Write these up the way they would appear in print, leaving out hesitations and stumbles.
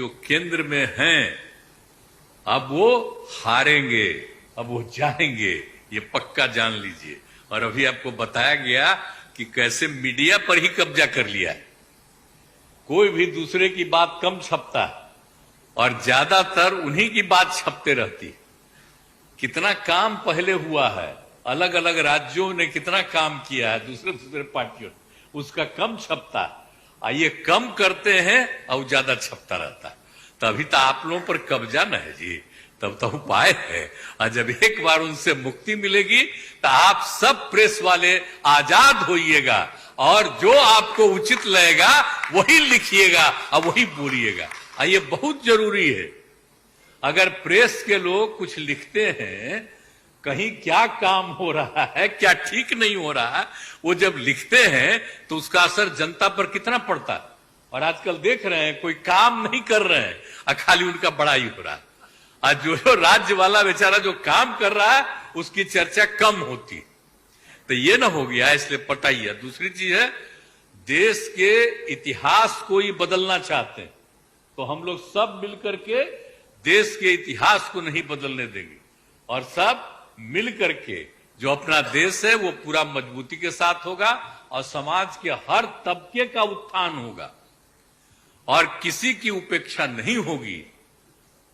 जो केंद्र में हैं अब वो हारेंगे, अब वो जाएंगे, ये पक्का जान लीजिए। और अभी आपको बताया गया कि कैसे मीडिया पर ही कब्जा कर लिया है। कोई भी दूसरे की बात कम छपता है और ज्यादातर उन्हीं की बात छपते रहती है। कितना काम पहले हुआ है, अलग अलग राज्यों ने कितना काम किया है, दूसरे दूसरे पार्टियों ने, उसका कम छपता है। ये कम करते हैं और ज्यादा छपता रहता है। तभी तो आप लोगों पर कब्जा न है जी, तब तो उपाय है। और जब एक बार उनसे मुक्ति मिलेगी तो आप सब प्रेस वाले आजाद होइएगा और जो आपको उचित लगेगा वही लिखिएगा और वही बोलिएगा। ये बहुत जरूरी है। अगर प्रेस के लोग कुछ लिखते हैं, कहीं क्या काम हो रहा है, क्या ठीक नहीं हो रहा है, वो जब लिखते हैं तो उसका असर जनता पर कितना पड़ता है। और आजकल देख रहे हैं कोई काम नहीं कर रहे हैं और खाली उनका बड़ाई हो रहा है। और जो राज्य वाला बेचारा जो काम कर रहा है उसकी चर्चा कम होती। तो ये ना हो गया, इसलिए पटाइए। दूसरी चीज है, देश के इतिहास को ही बदलना चाहते हैं तो हम लोग सब मिलकर के देश के इतिहास को नहीं बदलने देंगे। और सब मिल करके जो अपना देश है वो पूरा मजबूती के साथ होगा और समाज के हर तबके का उत्थान होगा और किसी की उपेक्षा नहीं होगी।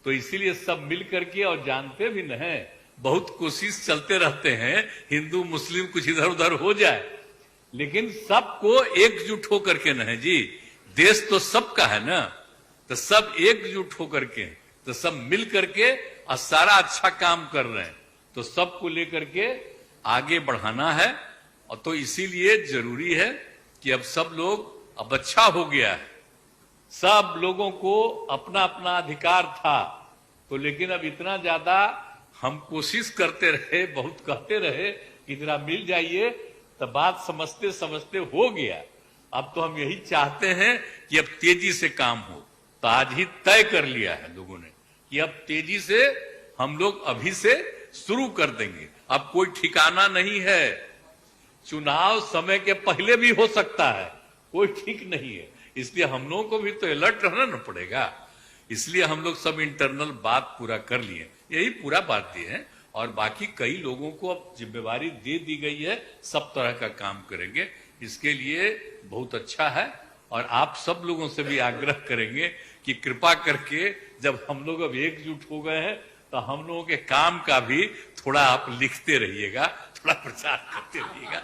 तो इसीलिए सब मिल करके, और जानते भी न है, बहुत कोशिश चलते रहते हैं हिंदू मुस्लिम कुछ इधर उधर हो जाए, लेकिन सबको एकजुट होकर के न है जी। देश तो सबका है ना, तो सब एकजुट होकर के, तो सब मिल करके और सारा अच्छा काम कर रहे हैं। तो सबको लेकर के आगे बढ़ाना है। और तो इसीलिए जरूरी है कि अब सब लोग, अब अच्छा हो गया है, सब लोगों को अपना अपना अधिकार था तो, लेकिन अब इतना ज्यादा हम कोशिश करते रहे, बहुत कहते रहे कि जरा मिल जाइए, तो बात समझते समझते हो गया। अब तो हम यही चाहते हैं कि अब तेजी से काम हो। तो आज ही तय कर लिया है लोगों ने कि अब तेजी से हम लोग अभी से शुरू कर देंगे। अब कोई ठिकाना नहीं है, चुनाव समय के पहले भी हो सकता है, कोई ठीक नहीं है। इसलिए हम लोगों को भी तो अलर्ट रहना न पड़ेगा। इसलिए हम लोग सब इंटरनल बात पूरा कर लिए, यही पूरा बात दिए हैं। और बाकी कई लोगों को अब जिम्मेवारी दे दी गई है, सब तरह का काम करेंगे। इसके लिए बहुत अच्छा है। और आप सब लोगों से भी आग्रह करेंगे कि कृपा करके, जब हम लोग अब एकजुट हो गए हैं, तो हम लोगों के काम का भी थोड़ा आप लिखते रहिएगा, थोड़ा प्रचार करते रहिएगा।